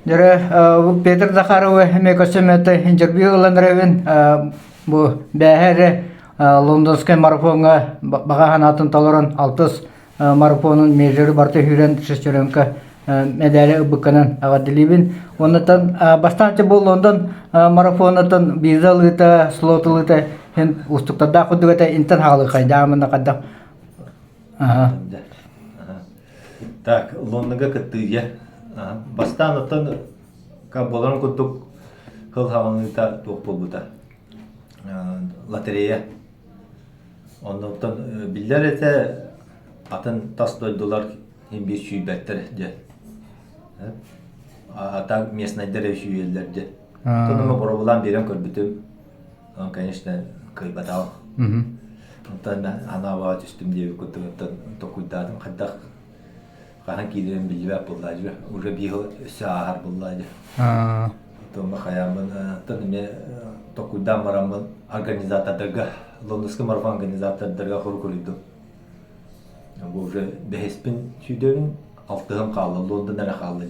Жара bu Петр Захарова мекосемете интервью ыланревин bu бәһәре лондонская марафонга багахан атын таларан алтыс марафонун межери барты хүрен шестеренка медали быкканан агадилибин. Оннан бастанча бу Лондон марафонатын бизалыта слотылыта хен устуктада кудугата интен халы кайдамына кадда. Так, Лондонга кыттыя. Бастанатын каболан куттук хыл хаваныта топпулута. Лотерея. Оннан биллер эте атын тас $5 химби сүйбәттер де. Ата местнайдер шүйеллер де. Тонума боробулан берем көрбүтүм. Конечно, кыйбатау. Онтан ана ваат үстүмдеги куттуктан токуйдадым каддак. Kahan kilerin bilgiler buldaydı. Уже bir sahar buldaydı. Тома хаямын төнме токуйдан барамын организатордорга Лондонский марафон организатордорга хоркурдум. Бу уже беспин чүйдөн алтыгым калды, Лондонда калды.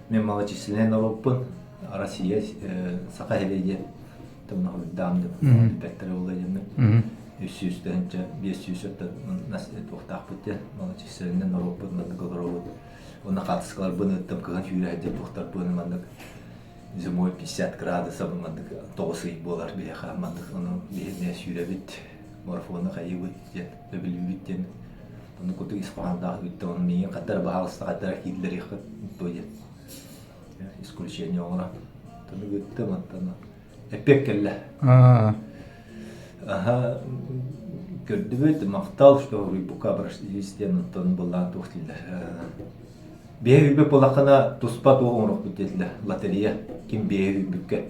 Мен малочисленен Европын, Россия, Сахалиде томна дамды. Беттер болайын. 300-тенче 500-тен нас токтак бутте малочисленен Европын мандыгылар. Оны катыскалар буны тем кыган жүрәде токтар буны мандык. Зимой 50 градусов мандык 9 болар бияха мандык оны бирне сүрәбит марафонны кайыбыт дет бебилбиттен. Оны көтү Испанда үттө оны мен катар баалыста катар кидлер ихт тоя. Исключение ора. Тоны үттө мантана. Эпеккелле. Ага, көрдүбөт мактал что бука брашистен тон булан тухтилер. Беги полакана туспа тоонрок бүтеле лотерея ким беги бүккө.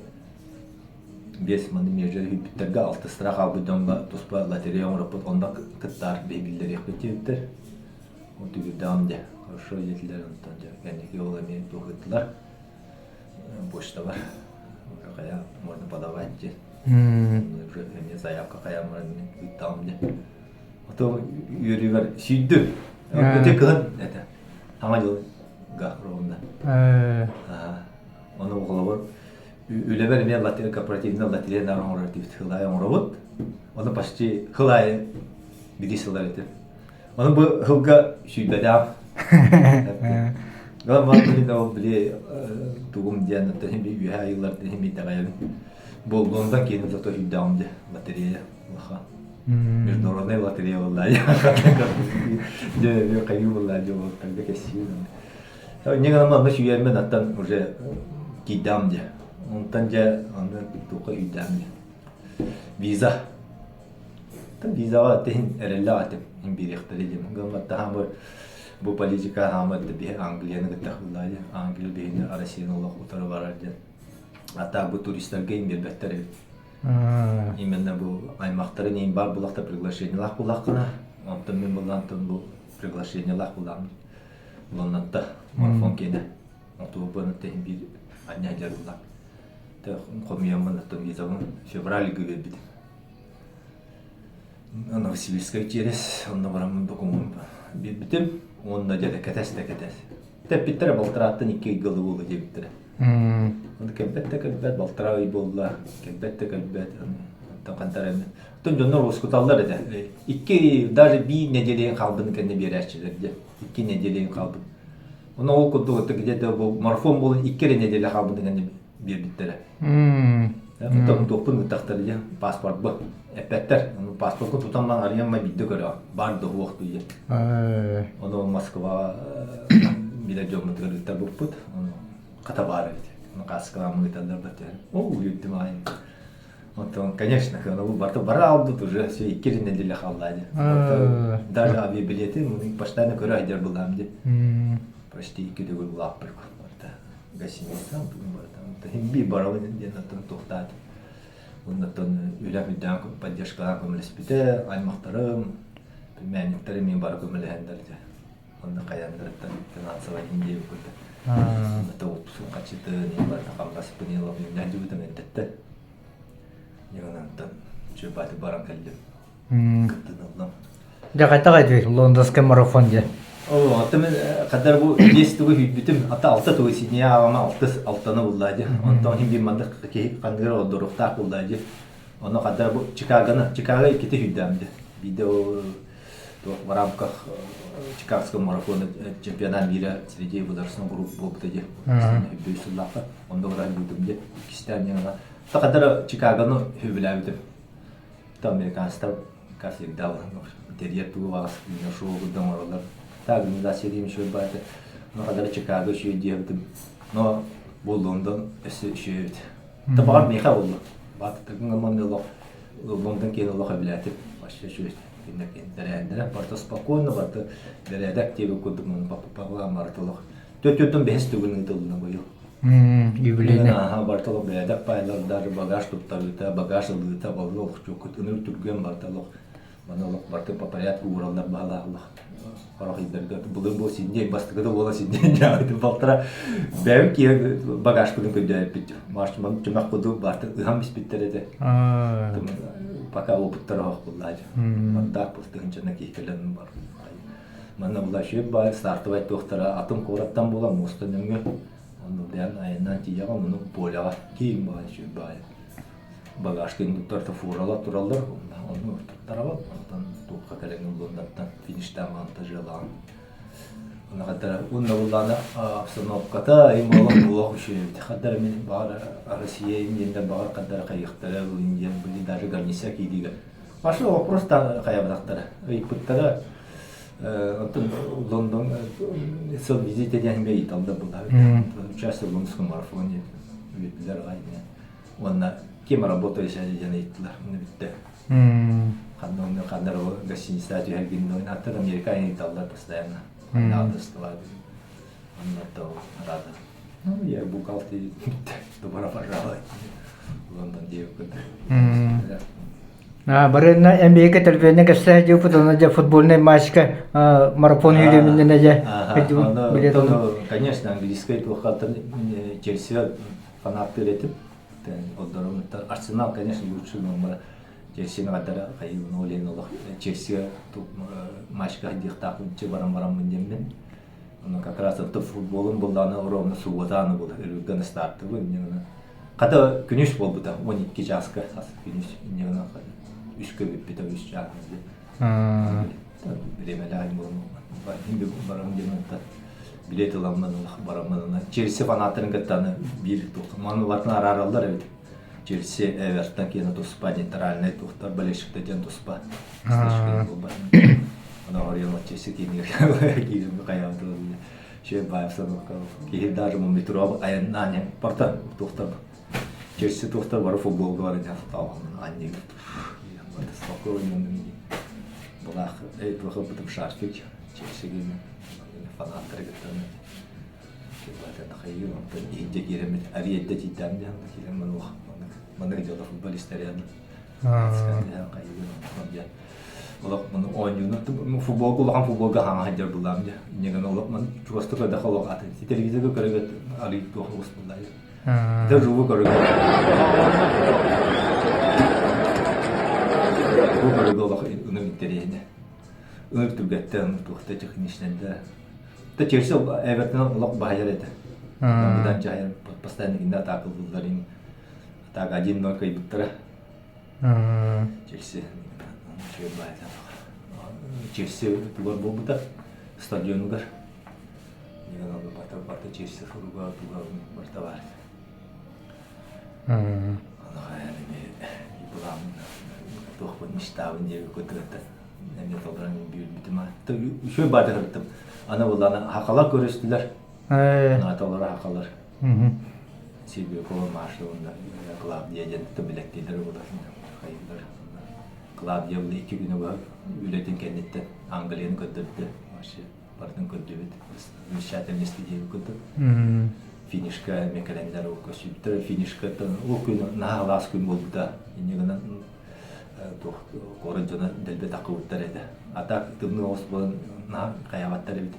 Бес маны межер бүттерге алты страх абыдонга туспа лотерея онрок онда кыттар бебилдер ихтеттер. Он түгүдамде. Хорошо жетилер онтан жакенеки олами тухутлар. Почта бар. Кая можно подавать. Уже не заявка кая можно там где. То юривер сүйдү. Өтө кылын это. Ама жыл гахронда. Оны оголор. Үлебер мен лотерея корпоративный лотерея нарон актив хылай оңробот. Оны почти хылай бидисылар эте. Оны бу хылга сүйдүдам. Гаммалды да биле тугум диан тем би юхайлар тем би тагайын. Болдондан кейін зато үйдамды лотерея лаха. Международная лотерея была. Я кайу была, я вот тогда косил. Не гамма мы шуямен аттан уже кидамды. Он танжа он только үйдамды. Виза. Тан виза тен эрелатым имбирихтеридим. Гамма тахамы bu politika hamad bir Anglia'nın gittiği Anglia bir Rusya'nın olan utarı var diye. Hatta bu turistler gelin bir beter. İmенно bu аймақтары нейін бар бұлақта приглашениялар бұлақына. Онтан мен бұлантын бұл приглашениялар бұлақын. Бұланатта марафон кені. Онтан бұны тейін бір аннялар бұлақ. Қомиямын аттан визамын февраль гүвел бідім. Новосибирская через, онна барамын документ бітім. Онна жада кәтәс. Тәп біттірі балтыраттын 2 ғылы болы де біттірі. Он кәлбәт балтырауи болла, кәлбәт. Таңқантарым. Тон жоннор оскуталлар еді. 2, даже 1 неделейін қалбын кәне берәшчілерді. 2 неделейін қалбын. Оны ол күнді где-то марафон болын 2 неделе қалбын кәне бербіттірі. Тон тоқпын ұттақтары паспорт бұл. Әппәттер. Паспортын тұтамдан арыянмай бидді көрі. Барды оқты еді. Оны Москва биле жомытығыр үттер бұл бұд. Қата бары еді. Қасқыламын ұйтандар бәттер. О, үйттім айын. Конечно, бара алдыд уже, все, 2 неделе қалдайды. Даже авиабилеты, постоянно көрі айдар бұлам деп. Почти 2 дөгіл бұлап бір күн. Гостиница, химби барауын ден тоқтады. Ондан үйләм үйден поддержкалан көміліспеті, аймақтарым, мәніктері мен бар көмілі әндерді. Онда қаяндырыттан финансовай индей өкілді. Онда отпусын қачыты, не бар, қамғасы пынелап, үйден жүбітім әндетті. Егінантан жөбаты баран кәлдім. Күттін олдым. Жақайта қайды Лондонский марафон де. О, атымен kadar bu yestuğu hübbütüm ata alta tuğu sinye ama altana bulladı. Ondan hem bir mandık ki kandır o dorukta bulladı. Onu kadar bu Chicago ikiti hüddemdi. Bir de o в рамках Чикагского марафона чемпионат мира среди государственных групп болдыжы. Бүйсуллаха онда уран будумде кистемнена. Такадыр Чикагоны хүбүләбидим. Та американстар касыгда бар. Интерьер тугас, шоу гудам алар. Так да серим шо барды. Но кадыр Чикаго шо дебдим. Но бул Лондон эсе шо. Та бар меха болду. Бат тагын мандылык. Лондон келе лоха билетип башка шо. Дәрәндә барта спокойно барта дәрәдә активы күдүм папа мартылык. Төтөтөн бес түгүн итылны бу ел. Юбилейный. Ага, бартылык дәрәдә пайлар даже багаж тупталыта, багаж алыта боллык, чөкөт өнөр түргән бартылык. Манылык барта по порядку ураллар багалык. Карак идәргә булын бу синдә бастыгыда була синдә яды балтыра. Бәлки багаж күдүн көдә бит. Марш ман чымак куду барта һәм бис биттерде. Пока опыттар ах буллар. Манда постыгынча кекелен бар. Мана булашы бар стартовый доктора атом кораттан була мостыныңы. Аны белән айнан тияга моны поляга кийим бар шу бар. Багаж кендуктар фурала туралдар. Аны тарабы антан тукка келеген Лондондан фиништан монтажлан. Аны катара унна буллана обстановката ималык булак шу. Хәдәр мен бар Россия инде бар кадәр кайыктары инде били даже гарниса кидиге. Башы просто каябдактары. Ыйпыттары антон Лондон сол визит edен бейт алда булар. Участвовал в лондонском марафоне. Видлер айне. Онна кем работаешь edен итлар. Битте. Кадәр гостиница тегин аттар Американы италдар постоянно. Надо ставать. Он то рада. Ну, я бухгалтер. Добро пожаловать. Лондон девка. Барына NBA-ге телефонны кәсә җу футболны футбольный матчка марафон йөрүмендә җә. Конечно, английский тухатыр Челси фанаты ретип. Одорумта Арсенал, конечно, лучше номер. Челси надара кайын олен олох. Челси матчка дихтак үче барам мендеммен. Ну как раз это футболын булданы ровно субботаны булды. Үргән старты бу инде. Ката күнүш болду да 12 жаска күнүш инде 3 көбүп бите 3 жас. Биремеләр булды. Инде барам демәктә. Билет аламдан барамдан. Челси фанаттарын каттаны бир тукманы лартын аралар бит. Челси Эвертон кені туспа нейтральный тухтар Белешикте ден туспа. Она говорила, Челси кені кені каябды. Şey bayafsan ki даже mu metro aynan porta тухтар. Челси тухтар var futbol var ya tamam anne. Вот спокойно была плохо потом шарфик. Челси гені фанаттар геттен. Кебата тахайю он инде керемет арiyette cidden de kelime o. Bana gidiyorlar futbolistler yani. Skandinav kayıyor. Ola bunu oynuyor. Futbol kullan futbolga hangi hacer bulam ya. Negen ola man просто когда холок аты. Телевизорга көрөгөт али тохус булдай. Да жубу көрөгөт. Бу көрөгөт уну биттерене. Уну түгөттөн тухта чыкнишненде. Та Челси Эвертон лок байер эти. Будан жайын постоянно инда такылдылар. Так 1-0 кайбыттыра. Челси. Челси тугар болбута стадионугар. Неген алды бата Челси фуруга тугар барта бар. Ана яны булам тохпун миштабын деп көтөрөт. Эми толган бүйүлбүтүма. Ушо барды кырттым. Ана буланы хакалар көрөстүлөр. Ана толгора хакалар. Сибио кол машинда клуб деден төбелектелер булсын. Хайдар. Клуб явлы 2 күнү бар. Үлетин кенетте Англияны көтөрдү. Машы бардын көтөрдү. Мишателности деп көтөр. Финишка мекалендер көсүптөр. Финишка о күнү наалас күн болду да. Инегенен корожона делбе такыптар эди. Атак тымны ос болон на каябаттар бит.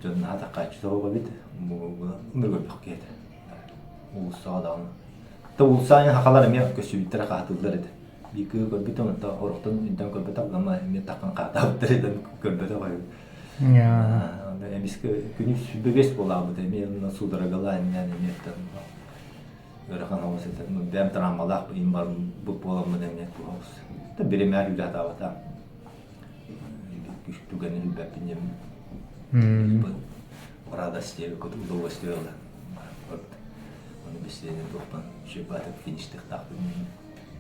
Жонна атакка чыгып бит. Мурга бакет. Улсадан. Та улсаан хакалар мен көсүбүттер катылдыр эди. Бики көрбүтөн та ороктон үндөн көрбөт алгама мен такан катаптыр эди көрбөт бай. Ya. Biz günü sübüges bolabı da men sudragalar yani metten. Örekan havası eten. Ben travmalak imbar bu bolamı demek bu havası. Da biri mer hüda davata. Güçlü gene hüda benim. Orada steli kutu удовольствие. Onu besleyenin topan şebatık finiştik takdim.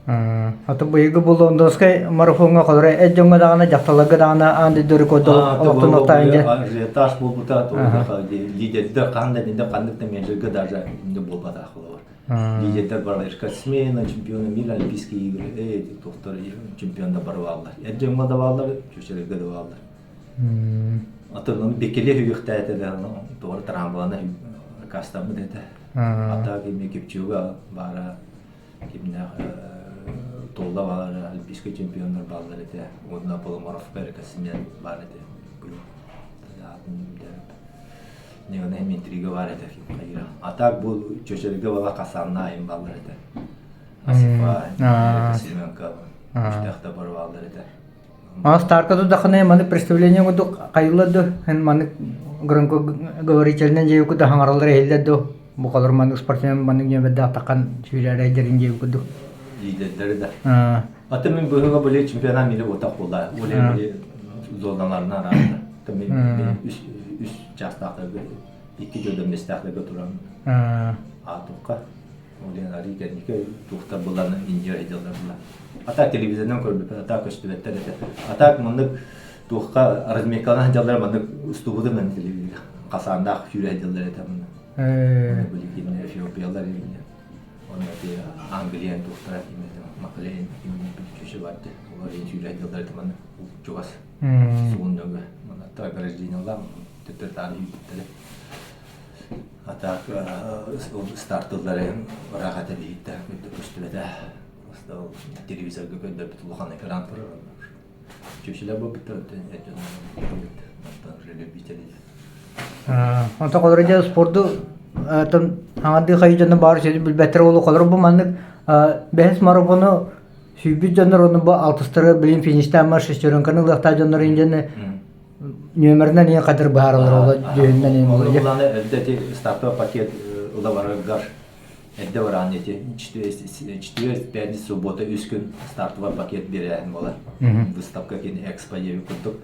Аты быйгы бул ондоскай марафонга калары эджонга дагана жакталагы дагана анды дөрү көдө октон отайынды. Ажиотаж болбута то лидердер кандай инде кандык менеджерге даже инде болбата акылы бар. Лидердер бар эшка смена чемпиона мира олимпийские игры доктор чемпионда бар балдар. Эджонга да балдар, чөчөлөргө да балдар. Атырнын бекеле хүйүктәте да doğru трамбаны кастамы деди. Ата кеме кепчуга бара кимне Толда var, Олимпийский чемпиондар балдар ете. Онда Поломаров берекесінен бар ете. Негені hem intriga var ете. Атак бұл чөшелігі бала қасанына айын балдар ете. Асифа, Семенка, үштіқта бар балдар ете. Старкаду даханы маны представление гуду кайылады. Хэн маны гранко говорительнен жейку да хаңаралар элдеду. Бу калар маны спортсмен маны небедde атакан чүйләре дерин жейку. Liderleri de. Atımın bugün böyle çempiyonlar mili otak oldu. Böyle zorlanlarına arasında. Tabii üst çastakta iki dönem destekle götüren. Atukka. Olan arayken ki tuhta bulanı ince ediyorlar bulan. Atak televizyondan gördük. Atak üstüvette de. Atak mandık tuhka razmekalan ediyorlar mandık üstüvüde men televizyon. Kasanda yürü ediyorlar etamın. Böyle yine Etiyopyalılar yine. Ona bir Angliyan doktora kimdi? Makaleyin bir köşe vardı. Onlar yeni yürü ediyorlar etamın. Çok az. Sonunda bana ta garajını alan tütür tarihi bittiler. Hatta startları rahat edildi. Üstüvede. Aslında televizyon gördü bir tuluhan ekran var. Köşeler bu bitti. Anta kolorja sportu tan hangadi kayıcını bağır şeydi bil beter olu kolor bu mandık behes marafonu sübüt canlar onu bu altıstarı bilim finişten marş istiyorum kanı lafta canlar ince nömerinden niye kadar bağırılır ola düğünden niye olacak? Olanı elde startı paket ola var gar elde var anneti çtüye perde subota üç gün startı var paket bir yani ola выставка kendi expo yevi kurduk.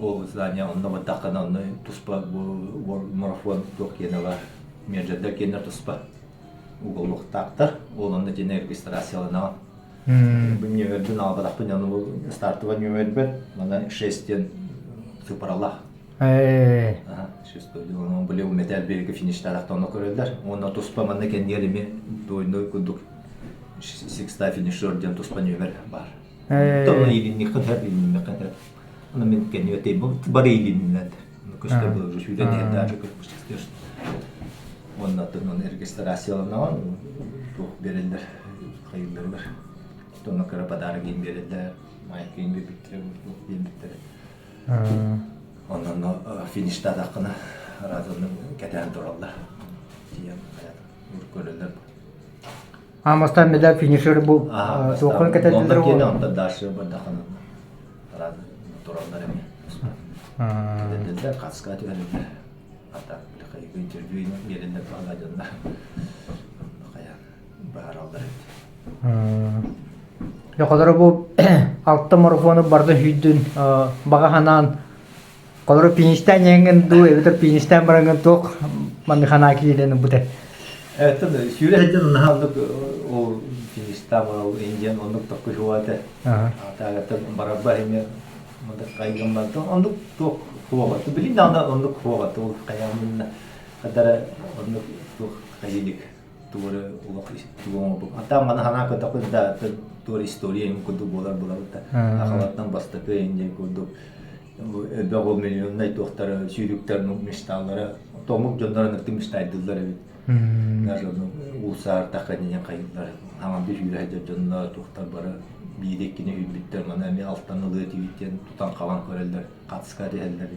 O zdanie onunla batakana onu tuspa bu marafon yok yine var. Mecelde kenar tuspa. Uğurluk taktır. Onun da yine registrasyonuna. Bu üniversite nalbadak bu yanı bu startı var üniversite. Bana 6 gün sıfırallah. 6 gün onun böyle o metal belki finish taraftan onu koydular. Ona tuspa bana kendi yerimi doyunu kurduk. 6 finisher diye tuspa üniversite var. Tamam iyi ne kadar iyi ne kadar. Она мен кенне тейбо барейлиннәд. Көстә бу шүдән хәдәҗә көстә. Онда тон регистрацияланган бу берелдер, хайырлар. Тона кара подарок ин берелдер. Майкин биттер, бу биттер. Оннан финишта дакына разыны кетән торалар. Диям көрөлөр. Амастан меда финишер bu soğukun ketediler o. Ondan da daşı bardakana. Razı Torallar emi. Dediler kaskı atıyorlar. Hatta bir kayıp interview'in yerinde falan canlar. Kaya bahar aldılar. Ya kadar bu altta marafonu barda hüddün bagahanan kadar pinişten yengen du evet pinişten barangan tok mandi hanaki yelen bu de. Evet tabii şöyle hedden onu aldık o pinişten o Indian onu takış vardı. Hatta beraber hem Mada kaygan bantu onduk tok kuwa tu bilin da onduk kuwa tu kayamun kadara onduk tok kayilik tuore ulak tuwa bu ata mana hana ka tak da tuore story em kudu bolar ta akalattan basta pe inje kudu double milyon nay doktor sürükler nu mistallara tomuk jonlara naktim istaydılar evet najono usar takaniya kayıtlar ama bir yürüyece jonlar doktor bara Biydekini hübbitler mana alttan ılığı tüyitten tutan kalan körelder, katıska değerler.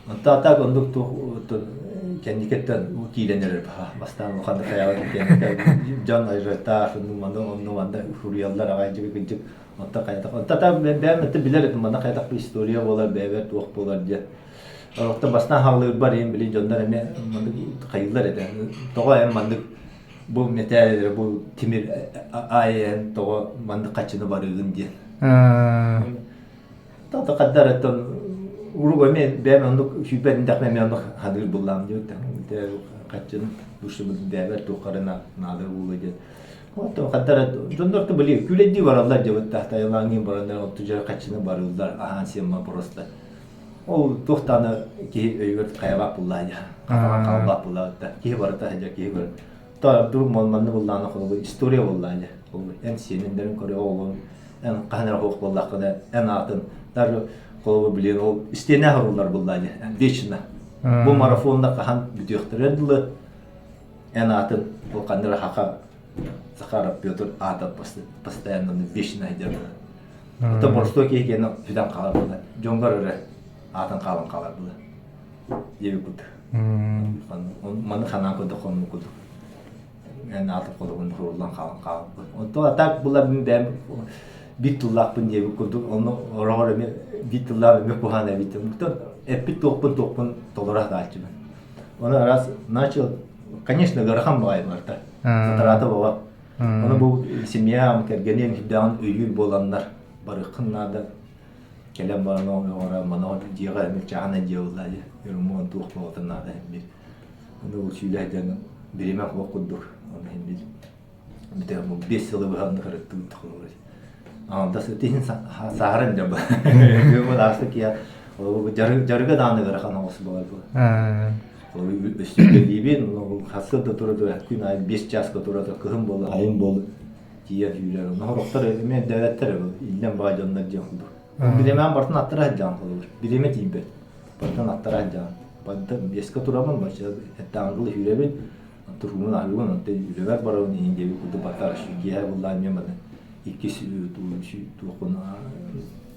Ата кондук ту кендикеттен киленер бастан уханда каябат кендик жан айрата онну манда хурияллар агайжы гыжык ата кайта ата бәмәте билер манда кайта история болар бәбәт ук болар ди. Ата бастан хагылыр бар ем билин жандар эме манда кайылар эде. Тога эм манда бу металлер бу тимир айен тога манда качыны барыгын ди. Тата каддар аттан Uruguay ben onu şüphenin dakika ben onu hadir bulam diyor. De kaçın duşu beraber tokarına nalı uluyor. O da kadar döndür de biliyor. Küledi var Allah diyor. Tahta yalanın barınlar o tüccar kaçını barıldılar. Ahansiyama prosta. O tohtanı ki öğret kayabak bullar ya. Kayabak bullar da. Ki var da hacı ki var. Ta durum olmanı bullarına kolu istoriya bullar ya. O en seninlerin koruyor oğlum. En kahner hukuk bullar kadar en altın. Dar Kolu bilen ol istene harullar bulladı. Veçna. Bu marafonda kahan büdüktürediler. En atın o kandıra haka Zakharov Pyotr atat постоянно veçna eder. Ota borstoki gene fidan kalırlar. Jongarı atın kalın kalırlar. Yevi kut. Manı kanan kudu konu kudu. En atın kolun kuruldan kalın kalın. Ota atak bulla ben Bitullah pun yevi kudu onu oraya Bitullah ve kuhane bitim. Epit topun tolerah da açım. Onu aras начал, конечно, горохам baylardı. Zatarata baba. Onu bu семья kergenen hibdan üyül bolanlar barıkınlarda kelem bana oraya mana diğer emekçana diyorlar. Yorumon tuğ boğdanlarda bir. Onu bu şüyleyden birime okudur. Onu hem bir. Bir de bu 5 yılı bu handa kırıktı tıkılır. Da setin saharan jaba. Bu lastik ya. O jarga dağını garakan olsun var bu. O üstünde gibi o hasıl turdu gün ay 5 jaska turdu kıhım bolu ayın bolu diye yüler. Onu roktar men devletler bu. İllen bacanlar canlı. Bilemem bartın attıra can olur. Bileme tibe. Bartın attıra can. Bartın 5 ka turamam başa hatta angıl yürebin. Turumun algun ante yüreber baron inge kudu batar şu giye vallahi memada. İkisi tuğuna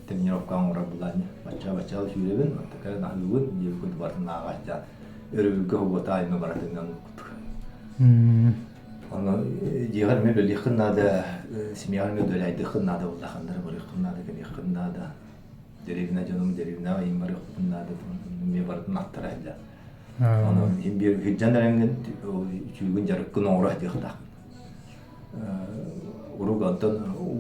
trenirovkan ora bulanı. Baca yürebin tekrar algun diye kudu bartın ağaçta. Örübü hobota ayma baratından kutu. Onu diğer me böyle yakınlarda simyar me böyle aydı yakınlarda vallahi kanları böyle yakınlarda derevine canım derevine ayım var yakınlarda me bartın aktarayla. Onu bir hicranların gün jarıkkın uğra diyorlar. Urugandan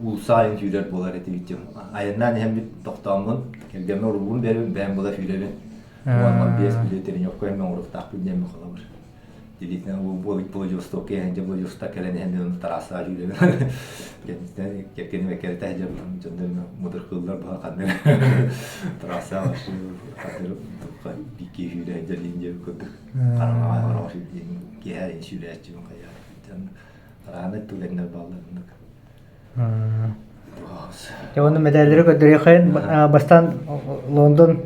ulsayın yürer bolar etibittim. Ayından hem bir doktamın gelgeme urugun berim ben bola yürerim. Ama bir bileterin yok koyma uruk takip edeyim kalır. Dilitne bu boyustu ki hence boyusta kelen hem onu tarasa yürerim. Kendine ve kere tehcem canım mudur kıllar bu kadar. Tarasa var şu kadar bir ki yüreğe gelince kudu. Karama var o şey ki her iş yüreğe çıkıyor ya. Rahmet tulenler bağlandık. Ya onu medalleri gönderiyorken bastan London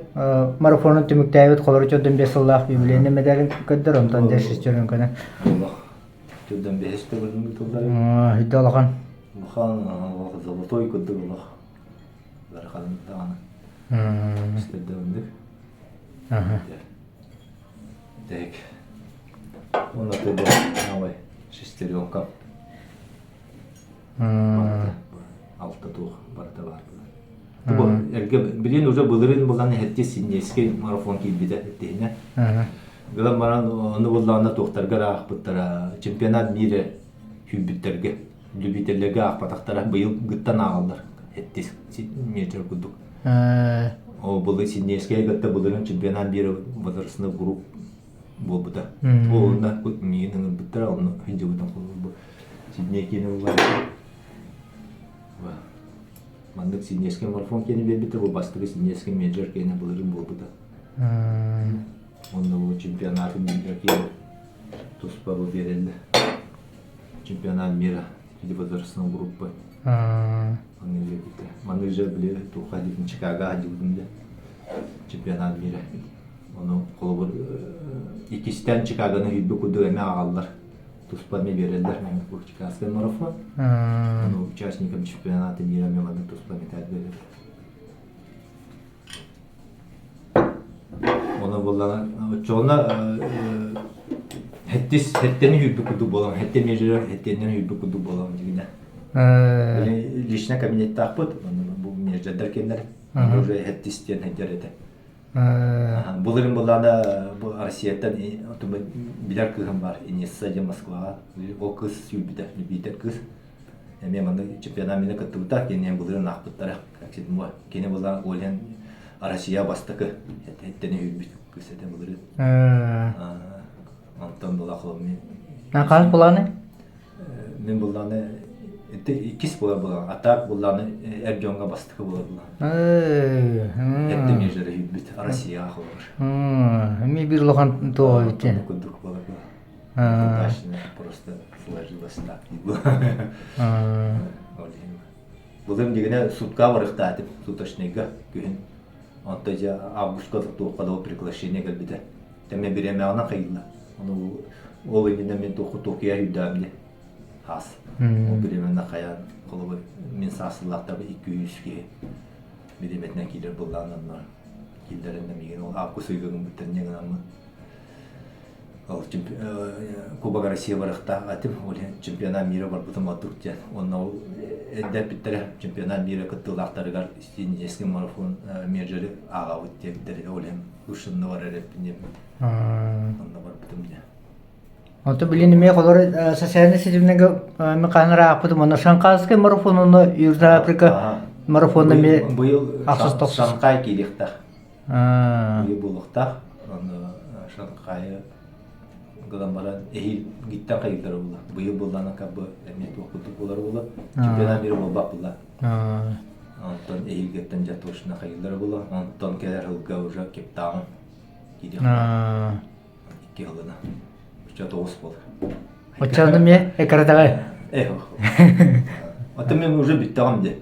marafonun tümüktäbet kolorço dembesallах birbirine medalini gönder ondan dersiz görün kana. Allah. Türden beheste bölümü tollar. Hidalakan. Bakan zalotoy kudu Allah. Berkan dağına. İşte döndük. Tek. Ona tebe havay. Şesteriyonka. Altta tuğ barda var. Bu erge bilin uca bulurun bulan hette sinyeski marafon gibi de ettine. Galam bana onu bulanda tohtar gara akpıttara çempionat mire hübbitterge lübiterlerge akpataktara bayıl gıttan ağallar hette metre kuduk. O bulu sinyeski gıtta bulurun çempionat mire vazarsına grup bu da. O onda minin bitter onu hince budan bu sinyekini var. Mandık sinyeski marafon keni bitter bu bastırı sinyeski major keni bulurun bu da. Onda bu çempionatın bir Tuspa bu verildi. Çempionat mira divazarsına grup var. Onu birlikte. Manıca bile Tuğha dikini Chicago hacıldığında çempionat mira. Onu kolubur ikisinden Chicago'nun hübbü kudu eme ağallar. Tuspa me verildiler. Bu Chicago'nun marafon. Onu участникам чемпионата мира мемады Tuspa metal verir. Onu боллана чона хеттени хүлбү куду болам хеттен межер хеттенен хүлбү куду болам дигине. Личный кабинет тахпыт бу межердер кендер уже хеттистен хедерете. Булырым боллана бу Россиятан билер кыгым бар Инесса де Москва ол кыз хүлбүтэ битер кыз. Мен мында чемпионат менен кыттыбыта кенен булырын ахпыттара как дедим ва кене боллан олен Россия бастыкы хеттени хүлбүт кыз эте булырын. Антон Булахов мен. Каз буланы? Мен буланы ikis bola atak bulаны Erdoğan'a bastıkı bola. Hette meclere hübbit Arasiya olur. Mi bir lokan to ite. Kuduk bola. Taşını просто сложилось так. Bulum digine sutka varıqta atip sutashniga gün. Антажа августка тоқада приглашение gelбиде. Теме биреме ана кайла. Onu ол ине мен тоқия hüddamde. Has. O birimende kayan kolu min sasılakta 200'ge milimetren kiler bulananlar. Killerinde mi o avgustu gün bitenyen ama. Al Kuba Россия barıqta atım olan çempionat mira var bu da Türkçe. Onu edep bitir çempionat mira katılakları gar istin eski marafon merceri ağa ötüdür olan uşunlu var repindim. Onda var bitimde. Ото билин ме колор социальный сетевнеге меканра апты моно Шанхайский марафонуну Южная Африка марафону ме быйыл аксыз Шанхай келихта. Быйыл булукта аны Шанхай гламбаран эхил гиттен кайдыр була. Быйыл булганы кабы эмет окуту булар була. Чемпионат мира болбак була. Антон эхил геттен жатышына кайдыр була. Антон келер хылга уже кептан келихта. Икки хылына. Что-то успел. Очевидно, мне экрадага. Эхо. А ты мне уже бит там где?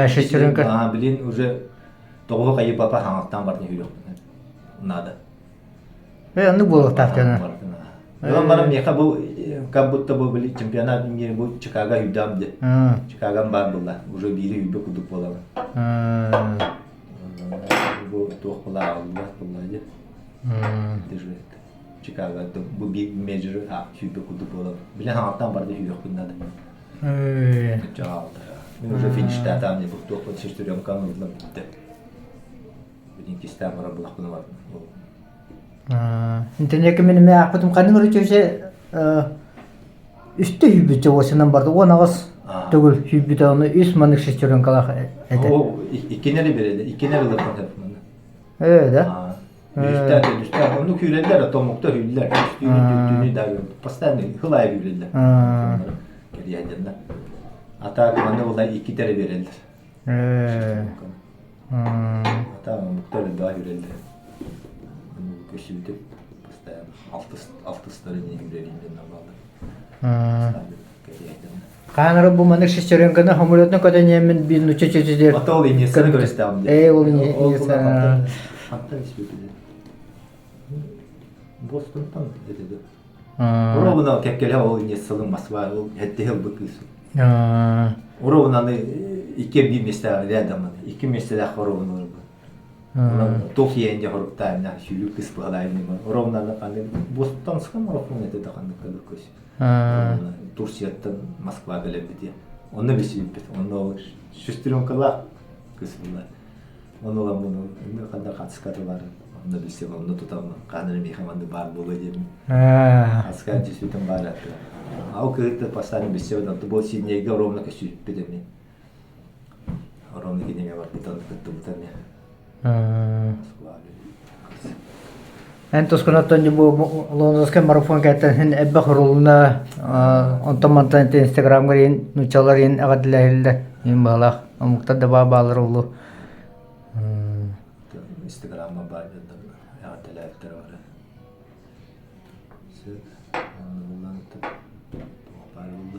Шестеренка. Блин, уже того кайы папа хангтан бар не надо. Ну было так тяна. Я марам я как будто бы были чемпионат мира был Чикаго юдам где. Чикаго бар была. Уже бири юбе куду пола. Bu tuh pola где. Держи. Chicago bu bir major hübe kudu bola. Bilen hangtan barda hübe kundada. Çaldı. Ben уже finishte tam ne bu topu şiştiriyorum kanalımda bitti. Bilin ki istemara bulakını var. İnternet benim me akıtım kanın orçose üstte hübe çoğusından barda o nağız tugul hübe de onu üst manık şiştiriyorum kalak ete. O ikinleri beredi. İkinleri de konuşmanda. Evet de. Üstten onu hüllediler atomukta hüller. Üstünü de pastanı hılaya hüllediler. Geri yanında. Hatta bana olay iki tere verildi. Hatta muhtarı daha hüllediler. Onu köşüldü. Pastanı altı starı ne hüllediğinden aldı. Kanarı bu manık şiştiriyorum kanı hamuriyatını kadar yemin bir nuçe çeçedir. Hatta ol inyesini gösterdim. Ol inyesini. Hatta ispiydi. Boston'dan dedi. Orada kekkele o inyesinin Moskva o hette hıl bakıyorsun. Orada iki bir mesele adamı. İki mesele orada. Tokyo'nda horukta şülük kısmı alayını var. Orada hani Boston sıkım orada dedi kanı kalır Türkiye'den Moskva geldi. Onu bir şey yaptı. Onu şiştironkalar kısmında. Onu lan bunu ne kadar katkıları var. Onu bilsem onu tutamam. Kanırım yıkamandı bar bulu diyeyim. Asker cisvitin bar attı. Av kırıkta pastanı bilsem onu bu sinirge oromla kaçıyor bir de mi? Oromla gidemeye var bir tane kıttı bu tane. Entos kunattan bu London'daki marafon kaytan ebbe horuluna ontamantan Instagram garin nuçalarin agadilahilde imbalak amukta da bağlar oldu. Instagram'a bağladı. Ya telefonlar var.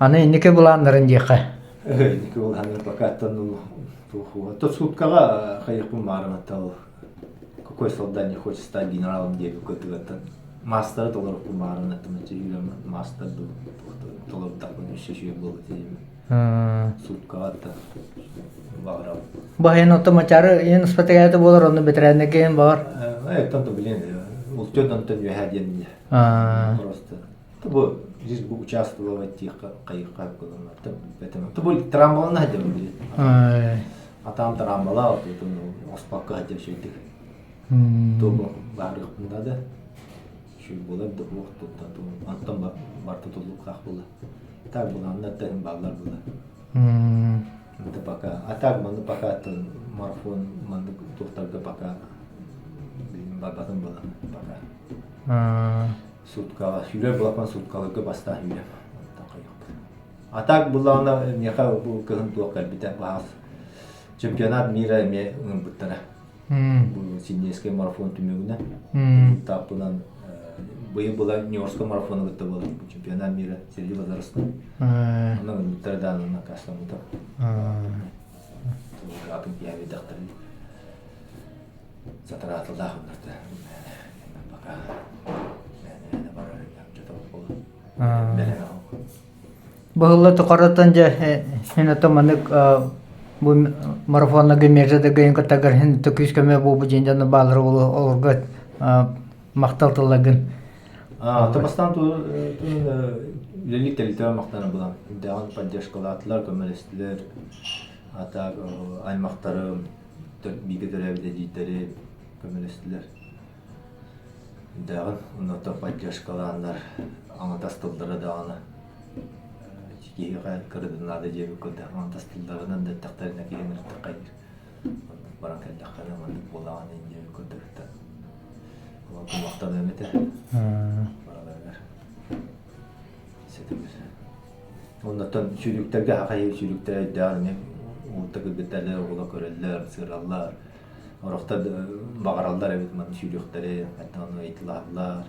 Ana indike bulanların diye. Evet, indike bulanların fakat то суткага кайыкпын баарына тал какой солдат не хочет стать генералом деп көтөгөтөн мастер толоруппун баарына тымчы жүрөм мастер толоруп такын шешүү болду дейм суткага та багырап Bahyan otomachar in spatagata bolor onu bitirende gen var. Tanto bilin ултёдан тон яхаден. А, Просто. Тобо здесь бы участвовать тих кайыкка кылына. Тобо трамбална да были. ай. А там трамбала вот это оспакка деп сөйтик. М. Тобо барыгында да. Şu булар да вакыт тоту. Антан барты толуп как була. Так була, анда тен баллар була. М. Это пока. А так мы пока то марафон мы тоқтарда пока бабатын была пока. А, Суткала, хюлер булапан суткалыгы баста хюлер. А так была она меха бу кыгын туакар бите баас. Чемпионат мира ме буттара. м. Бу сиднейский марафон түмөгүнө. М. Тапынан быйыл была Нью-Йоркский марафон гытта была. Чемпионат мира среди возрастов. Ай. Она буттардан на кастамута. А. Атын пияви дактары. Затратылда хунарда. Пока. Мен бара жата болду. А. Мен Быһылла тоқараттан же хина томанык бу марафоннага межеде гайын катагар хин төкүскеме бу жинжаны балыр олорга макталтылагын. Табастан лелик телитер мактана булам. Даган поддержкалатлар, көмөлөстүлөр. Ата аймактары бигедеребде дийтери көмөлөстүлөр. Даган уната поддержкаландар, аңа тастылдары даганы. Чикига кырдынады жеби көдө аңа тастылдарынан да тактарына кийин такайыр. Баран келдакана мандык болаган жеби көдө. Ол мактан эмете. Баралар. Сетебиз. Ондан чүрүктөргө акай чүрүктөр дагы ултагы бетелер ола көрөлөр, сыраллар. Орокта багаралдар эбит мен чүрүктөрү, аттан айтылалар.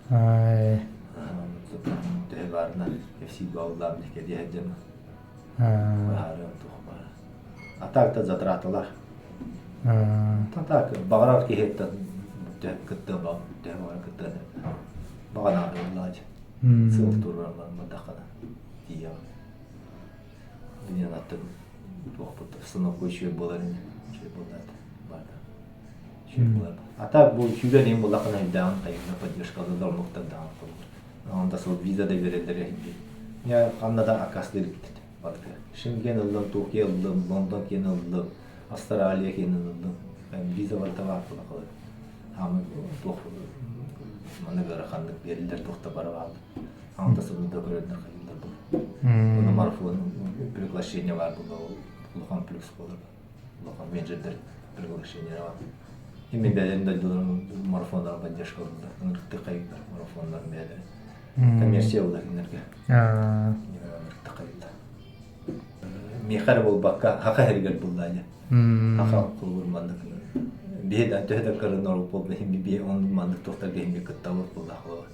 Ай. Тэгарна FC баллар неке диэдем. Баарым тухмар. Атакта затраталар. Так багарар кехетта кытта баг, дэмар кытта. Багана лач. Сыл туралар мадахана. Дия. Меня надо тухпут сынок көчү болар эми. Чөй болат. Бада. Чөй болар. А так бул чүйгөн эми булакана дан кайына поддержкалы дормуктан дан кылыр. Анда сол виза да берелер. Я Канада акаслы бит. Барды. Шенген улдан Токио улдан Лондон кен улдан Австралия кен улдан. Виза бар табар кылыр. Ам тох мана гара хандык берилер тохта барып алды. Анда сол да көрөдүр кайылдар бул. Оны марафон приглашение бар был, Лухан плюс был, Лухан менеджер приглашение var. Ими бәлемдә марафонлар поддержка булды. Нуртты кайдар марафонлар бәле. Коммерция булды инерге. Нуртты кайда. Мехар бул бакка хака хергел булды ая. Хака кулурмандык. Бедан төһдә карынор булды. Хими бе он мандык тохтарга хими кытталып булды хала.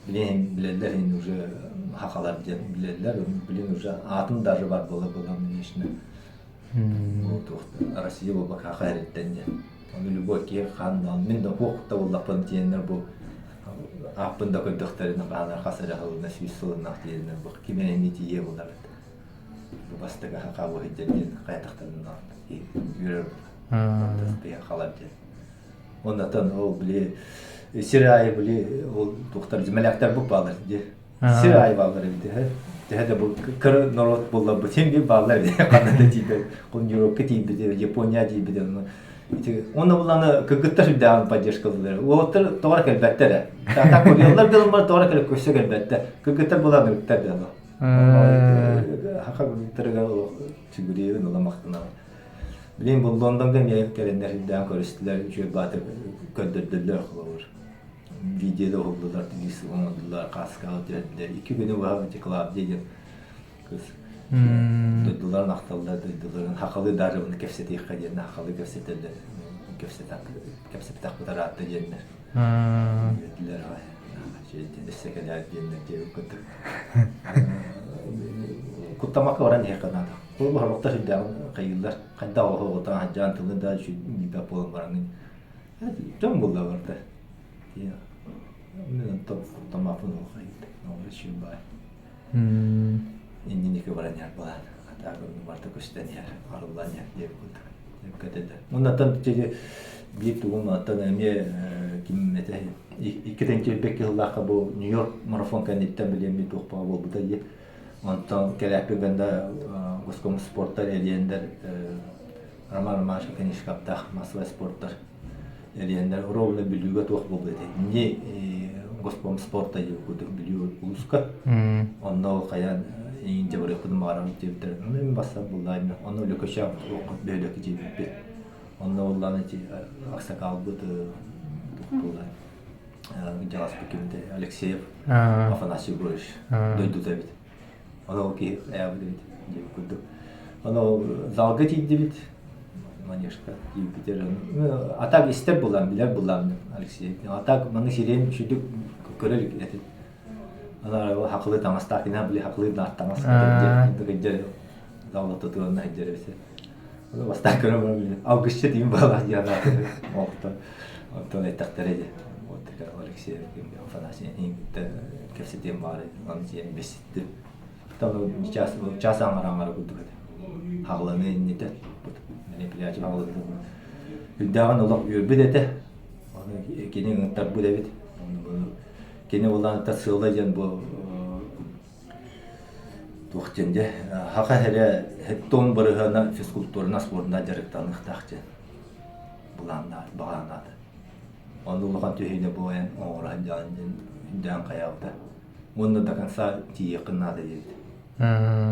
Билелер инде уже хакалар билелер, билен уже атын даже бар было конечно. Вот Россия была хахареттен. Он любой ке хандан мен да вакытта булла пантенер бу. Апында көдөхтөрүн баана хасара халына свисулна тиенер бу. Кимен не тие булар. Бу бастыга хакабы хидден кайтактан юрер. Тастыя халапты. Ондан ол биле Сирай были тухтар жмелактар бу балар ди. Сирай балар ди. Тэһдэ бу кыр народ булла бу тем би балар ди. Канада диде, кон Европа диде, Япония диде. Ити оны буланы кыгыттар да поддержка кылдылар. Олар товар келбеттер. Та кориялар белем бар товар келип көсө келбетте. Кыгыттар буланы үттер да. Хака гыттарга чигүрүн ола мактана. Билем бу Лондонга мейеп келендер да көрүстүлөр, жөө батып көндөрдүлөр кылыр. Видеода oldular, dizisi oldular, kaska ödediler. 2 günü var club dedim. Kız. Dediler naktallar dediler. Hakalı darını kefsete yıkayın, hakalı kefseteler. Kefsete takıda rahat dediler. Dediler ay. Şey destekler dediler diye kutu. Kutlamak var ne kadar. Bu harmakta şimdi kayılar. Kayda o da cantılı da şu bir yapalım varanın. Tam bulda vardı. Ya. Men tamam bunu okuyayım. Ne şey var. İndi ne kadar yer var. Hatta bunu vardı köşten yer. Arılan yer diye bu kadar. Ondan tane bir tuğum hatta ne kim mete 2 бек yıllığa bu New York марафон kanitten bilemi topa oldu da ye. Ondan kelepli ganda Goskom sportlar eliyender Roman Maşa kanişkapta masva sportlar eliyender rolle bilüge topa oldu da. Ni Goskom sportta yokudu biliyor uluska. Ondan kayan ince böyle kudum aram tebdir. Men bassa bulayım. Onu lokaşa okut böyle ki ondan olan için aksakal budu bulayım. Jalас Пекинде Алексеев, Афанасий Гуриш, дойду Давид. Оно окей, я буду ведь, девку. Оно залга тиди ведь, манежка, Юпитер. А так истеп булам, билер булам Алексеев. А так маны сирен чүдүк көрөлүк эти. Ана хаклы тамастакина биле хаклы даттамас деген залга тотуган хайдересе. Оно бастак көрөм биле. Августча дийин бала яна. Окта. Онтон айтактар Алексей Афанасий кепсетем бар, он тем беситти. Там час аңар күдүк. Хагланы нете. Мене пляж хагланы. Үддаган улак үрбү дете. Аны кенен тап бу дебит. Кене улан та сылайын бу тухтенде. Хака хере хеттон барыгана физкультурна спортна жарыктанык тахчы. Буландар, багандар. Onu ulakan tühüyle bu en oğlan canın kayakta. Onu da kansa tiye kınnadı dedi.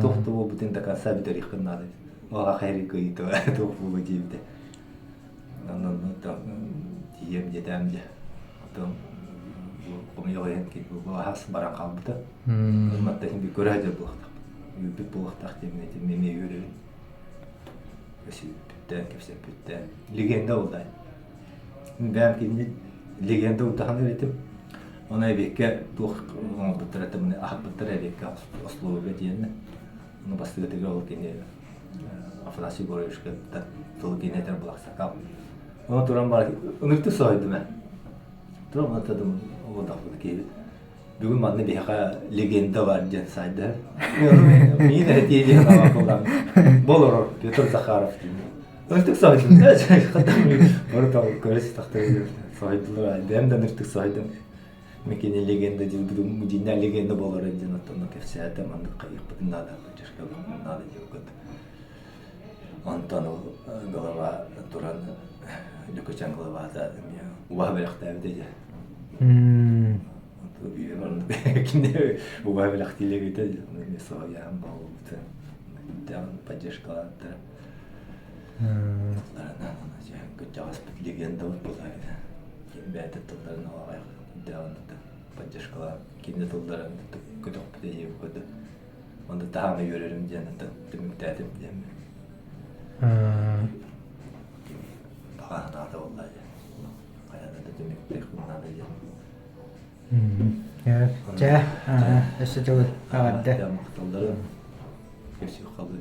Tuhtu bu bütün da kansa bir tarih kınnadı. Oğa hayri kıyıtı var. Tuhtu bu cibde. Onu da tiye mi dedem de. Bu konuyu oyan ki bu has baran kalbıda. Olmadı şimdi görece buğdak. Bir buğdak demedi. Meme yürüyün. Mesela bütten kepse bütten. Legenda oldu. Ben kendi legenda udahan üretim. Ona bekke tuh bitiretim ah bitire bekke aslı ödeyene. Onu bastı tekrar ol kendi Afanasyy Gorishka da tolu kendi ter bulaksa kal. Ona turan var. Unuttu saydım ben. Turan atadım o da bu ki. Bugün bana bir haka legenda var diye saydı. Yine hediye ama falan. Bolor Petr Zakharov diye. Ныртык сайдым. Орто көрөс тактыр сайдылар. Дем ныртык сайдым. Мекене легенда деп буду мудина легенда болор эди натон кефсиата ман кайык надо чешка надо деп. Антон голова туран Люкачан голова да уа берахта эди. Кине уа берахти легете не соям болду. Там поддержка Jalас легенда вот была. Ребята тулдарын алай даванды поддержкалар. Кинде тулдарын көтөк битеги көдө. Онда тааны йөрөрүм жанында демектедим дем. Багана да олай. Каяда да демектек надо я. Ja, это же вот, да. Тулдарын кесип калды.